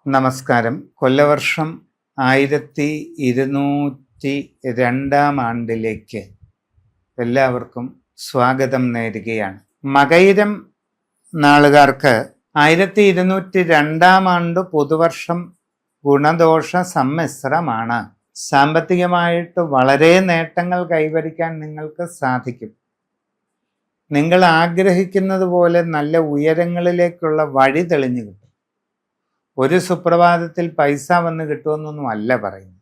നമസ്കാരം. കൊല്ലവർഷം 1202 എല്ലാവർക്കും സ്വാഗതം നേരുകയാണ്. മകയിരം നാളുകാർക്ക് 1202 പുതുവർഷം ഗുണദോഷ സമ്മിശ്രമാണ്. സാമ്പത്തികമായിട്ട് വളരെ നേട്ടങ്ങൾ കൈവരിക്കാൻ നിങ്ങൾക്ക് സാധിക്കും. നിങ്ങൾ ആഗ്രഹിക്കുന്നത് പോലെ നല്ല ഉയരങ്ങളിലേക്കുള്ള വഴി തെളിഞ്ഞു കിട്ടും. ഒരു സുപ്രഭാതത്തിൽ പൈസ വന്ന് കിട്ടുമെന്നൊന്നും അല്ല പറയുന്നത്.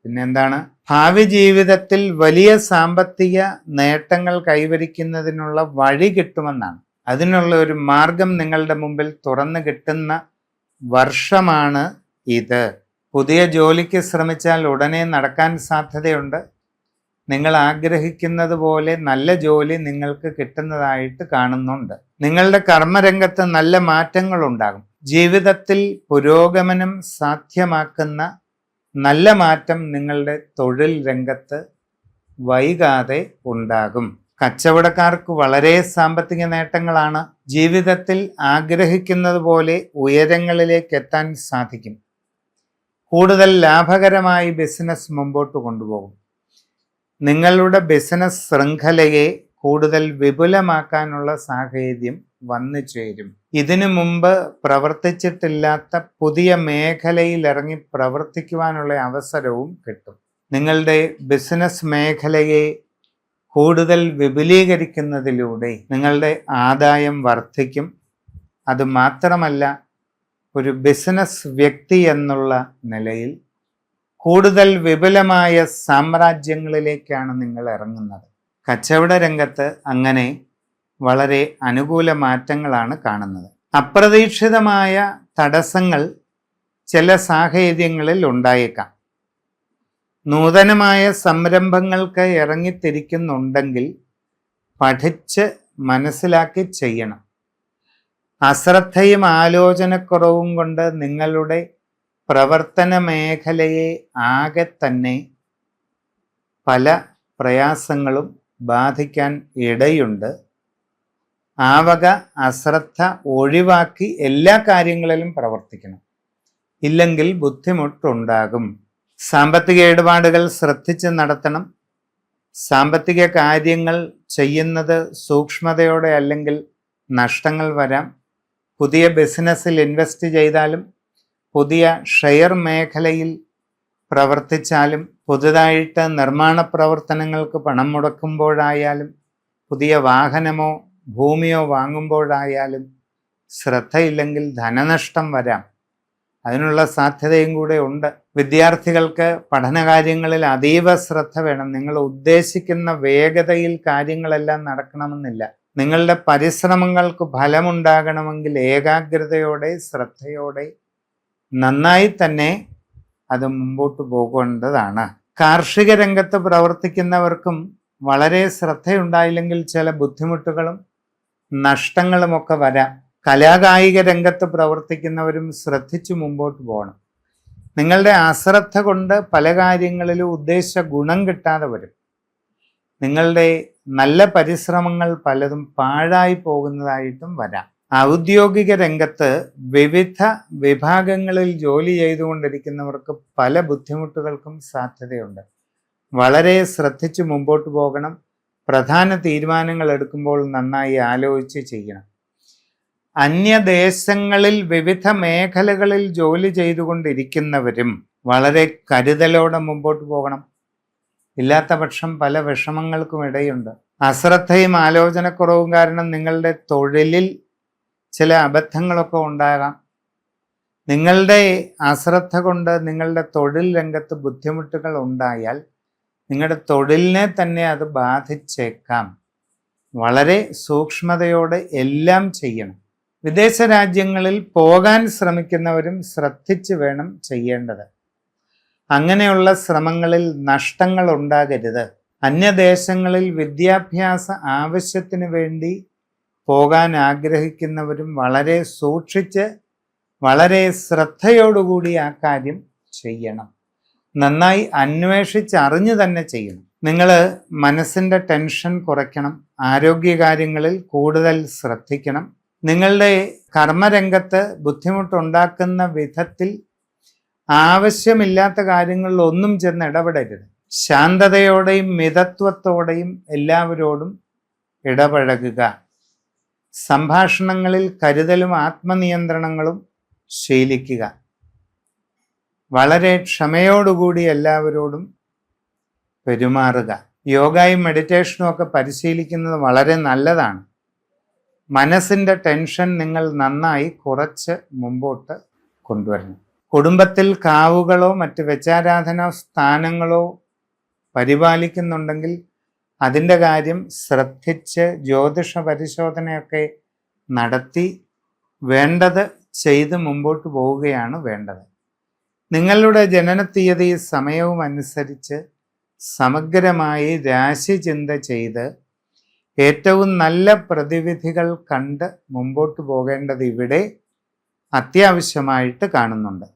പിന്നെന്താണ്? ഭാവി ജീവിതത്തിൽ വലിയ സാമ്പത്തിക നേട്ടങ്ങൾ കൈവരിക്കുന്നതിനുള്ള വഴി കിട്ടുമെന്നാണ്. അതിനുള്ള ഒരു മാർഗം നിങ്ങളുടെ മുമ്പിൽ തുറന്നു കിട്ടുന്ന വർഷമാണ് ഇത്. പുതിയ ജോലിക്ക് ശ്രമിച്ചാൽ ഉടനെ നടക്കാൻ സാധ്യതയുണ്ട്. നിങ്ങൾ ആഗ്രഹിക്കുന്നത് പോലെ നല്ല ജോലി നിങ്ങൾക്ക് കിട്ടുന്നതായിട്ട് കാണുന്നുണ്ട്. നിങ്ങളുടെ കർമ്മരംഗത്ത് നല്ല മാറ്റങ്ങൾ ഉണ്ടാകും. ജീവിതത്തിൽ പുരോഗമനം സാധ്യമാക്കുന്ന നല്ല മാറ്റം നിങ്ങളുടെ തൊഴിൽ രംഗത്ത് വൈകാതെ ഉണ്ടാകും. കച്ചവടക്കാർക്ക് വളരെ സാമ്പത്തിക നേട്ടങ്ങളാണ്. ജീവിതത്തിൽ ആഗ്രഹിക്കുന്നത് പോലെ ഉയരങ്ങളിലേക്ക് എത്താൻ സാധിക്കും. കൂടുതൽ ലാഭകരമായി ബിസിനസ് മുമ്പോട്ട് കൊണ്ടുപോകും. നിങ്ങളുടെ ബിസിനസ് ശൃംഖലയെ കൂടുതൽ വിപുലമാക്കാനുള്ള സാഹചര്യം വന്നു ചേരും. ഇതിനു മുമ്പ് പ്രവർത്തിച്ചിട്ടില്ലാത്ത പുതിയ മേഖലയിൽ ഇറങ്ങി പ്രവർത്തിക്കുവാനുള്ള അവസരവും കിട്ടും. നിങ്ങളുടെ ബിസിനസ് മേഖലയെ കൂടുതൽ വിപുലീകരിക്കുന്നതിലൂടെ നിങ്ങളുടെ ആദായം വർദ്ധിക്കും. അതുമാത്രമല്ല, ഒരു ബിസിനസ് വ്യക്തി എന്നുള്ള നിലയിൽ കൂടുതൽ വിപുലമായ സാമ്രാജ്യങ്ങളിലേക്കാണ് നിങ്ങൾ ഇറങ്ങുന്നത്. കച്ചവട രംഗത്ത് അങ്ങനെ വളരെ അനുകൂല മാറ്റങ്ങളാണ് കാണുന്നത്. അപ്രതീക്ഷിതമായ തടസ്സങ്ങൾ ചില സാഹചര്യങ്ങളിൽ ഉണ്ടായേക്കാം. നൂതനമായ സംരംഭങ്ങൾക്ക് ഇറങ്ങിത്തിരിക്കുന്നുണ്ടെങ്കിൽ പഠിച്ച് മനസ്സിലാക്കി ചെയ്യണം. അശ്രദ്ധയും ആലോചനക്കുറവും കൊണ്ട് നിങ്ങളുടെ പ്രവർത്തന മേഖലയെ ആകെ തന്നെ പല പ്രയാസങ്ങളും ബാധിക്കാൻ ഇടയുണ്ട്. ആ വക അശ്രദ്ധ ഒഴിവാക്കി എല്ലാ കാര്യങ്ങളിലും പ്രവർത്തിക്കണം. ഇല്ലെങ്കിൽ ബുദ്ധിമുട്ടുണ്ടാകും. സാമ്പത്തിക ഇടപാടുകൾ ശ്രദ്ധിച്ച് നടത്തണം. സാമ്പത്തിക കാര്യങ്ങൾ ചെയ്യുന്നത് സൂക്ഷ്മതയോടെ, അല്ലെങ്കിൽ നഷ്ടങ്ങൾ വരാം. പുതിയ ബിസിനസ്സിൽ ഇൻവെസ്റ്റ് ചെയ്താലും, പുതിയ ഷെയർ മേഖലയിൽ പ്രവർത്തിച്ചാലും, പുതുതായിട്ട് നിർമ്മാണ പ്രവർത്തനങ്ങൾക്ക് പണം മുടക്കുമ്പോഴായാലും, പുതിയ വാഹനമോ ഭൂമിയോ വാങ്ങുമ്പോഴായാലും ശ്രദ്ധയില്ലെങ്കിൽ ധനനഷ്ടം വരാം. അതിനുള്ള സാധ്യതയും കൂടെ ഉണ്ട്. വിദ്യാർത്ഥികൾക്ക് പഠനകാര്യങ്ങളിൽ അതീവ ശ്രദ്ധ വേണം. നിങ്ങൾ ഉദ്ദേശിക്കുന്ന വേഗതയിൽ കാര്യങ്ങളെല്ലാം നടക്കണമെന്നില്ല. നിങ്ങളുടെ പരിശ്രമങ്ങൾക്ക് ഫലമുണ്ടാകണമെങ്കിൽ ഏകാഗ്രതയോടെ, ശ്രദ്ധയോടെ, നന്നായി തന്നെ അത് മുമ്പോട്ട് പോകേണ്ടതാണ്. കാർഷിക രംഗത്ത് പ്രവർത്തിക്കുന്നവർക്കും വളരെ ശ്രദ്ധയുണ്ടായില്ലെങ്കിൽ ചില ബുദ്ധിമുട്ടുകളും നഷ്ടങ്ങളുമൊക്കെ വരാം. കലാകായിക രംഗത്ത് പ്രവർത്തിക്കുന്നവരും ശ്രദ്ധിച്ചു മുമ്പോട്ട് പോകണം. നിങ്ങളുടെ അശ്രദ്ധ കൊണ്ട് പല കാര്യങ്ങളിലും ഉദ്ദേശിച്ച ഗുണം കിട്ടാതെ വരും. നിങ്ങളുടെ നല്ല പരിശ്രമങ്ങൾ പലതും പാഴായി പോകുന്നതായിട്ടും വരാം. ഔദ്യോഗിക രംഗത്ത് വിവിധ വിഭാഗങ്ങളിൽ ജോലി ചെയ്തുകൊണ്ടിരിക്കുന്നവർക്ക് പല ബുദ്ധിമുട്ടുകൾക്കും സാധ്യതയുണ്ട്. വളരെ ശ്രദ്ധിച്ച് മുമ്പോട്ട് പോകണം. പ്രധാന തീരുമാനങ്ങൾ എടുക്കുമ്പോൾ നന്നായി ആലോചിച്ച് ചെയ്യണം. അന്യദേശങ്ങളിൽ വിവിധ മേഖലകളിൽ ജോലി ചെയ്തുകൊണ്ടിരിക്കുന്നവരും വളരെ കരുതലോടെ മുമ്പോട്ട് പോകണം. ഇല്ലാത്ത പക്ഷം പല വിഷമങ്ങൾക്കും ഇടയുണ്ട്. അശ്രദ്ധയും ആലോചനക്കുറവും കാരണം നിങ്ങളുടെ തൊഴിലിൽ ചില അബദ്ധങ്ങളൊക്കെ ഉണ്ടാകാം. നിങ്ങളുടെ അശ്രദ്ധ കൊണ്ട് നിങ്ങളുടെ തൊഴിൽ രംഗത്ത് ബുദ്ധിമുട്ടുകൾ ഉണ്ടായാൽ നിങ്ങളുടെ തൊഴിലിനെ തന്നെ അത് ബാധിച്ചേക്കാം. വളരെ സൂക്ഷ്മതയോടെ എല്ലാം ചെയ്യണം. വിദേശ രാജ്യങ്ങളിൽ പോകാൻ ശ്രമിക്കുന്നവരും ശ്രദ്ധിച്ച് വേണം ചെയ്യേണ്ടത്. അങ്ങനെയുള്ള ശ്രമങ്ങളിൽ നഷ്ടങ്ങൾ ഉണ്ടാകരുത്. അന്യദേശങ്ങളിൽ വിദ്യാഭ്യാസ ആവശ്യത്തിന് വേണ്ടി പോകാൻ ആഗ്രഹിക്കുന്നവരും വളരെ സൂക്ഷിച്ച്, വളരെ ശ്രദ്ധയോടുകൂടി ആ കാര്യം ചെയ്യണം. നന്നായി അന്വേഷിച്ചറിഞ്ഞു തന്നെ ചെയ്യണം. നിങ്ങൾ മനസ്സിൻ്റെ ടെൻഷൻ കുറയ്ക്കണം. ആരോഗ്യകാര്യങ്ങളിൽ കൂടുതൽ ശ്രദ്ധിക്കണം. നിങ്ങളുടെ കർമ്മരംഗത്ത് ബുദ്ധിമുട്ടുണ്ടാക്കുന്ന വിധത്തിൽ ആവശ്യമില്ലാത്ത കാര്യങ്ങളിൽ ഒന്നും ചെന്ന് ഇടപെടരുത്. ശാന്തതയോടെയും മിതത്വത്തോടെയും എല്ലാവരോടും ഇടപഴകുക. സംഭാഷണങ്ങളിൽ കരുതലും ആത്മനിയന്ത്രണങ്ങളും ശീലിക്കുക. വളരെ ക്ഷമയോടുകൂടി എല്ലാവരോടും പെരുമാറുക. യോഗയും മെഡിറ്റേഷനും ഒക്കെ പരിശീലിക്കുന്നത് വളരെ നല്ലതാണ്. മനസ്സിൻ്റെ ടെൻഷൻ നിങ്ങൾ നന്നായി കുറച്ച് മുമ്പോട്ട് കൊണ്ടുവരണം. കുടുംബത്തിൽ കാവുകളോ മറ്റ് വെച്ചാരാധനാ സ്ഥാനങ്ങളോ പരിപാലിക്കുന്നുണ്ടെങ്കിൽ അതിൻ്റെ കാര്യം ശ്രദ്ധിച്ച് ജ്യോതിഷ പരിശോധനയൊക്കെ നടത്തി വേണ്ടത് ചെയ്ത് മുമ്പോട്ട് പോവുകയാണ് വേണ്ടത്. നിങ്ങളുടെ ജനനത്തീയതി സമയവും അനുസരിച്ച് സമഗ്രമായി രാശിചിന്ത ചെയ്ത് ഏറ്റവും നല്ല പ്രതിവിധികൾ കണ്ട് മുമ്പോട്ട് പോകേണ്ടത് ഇവിടെ അത്യാവശ്യമായിട്ട് കാണുന്നുണ്ട്.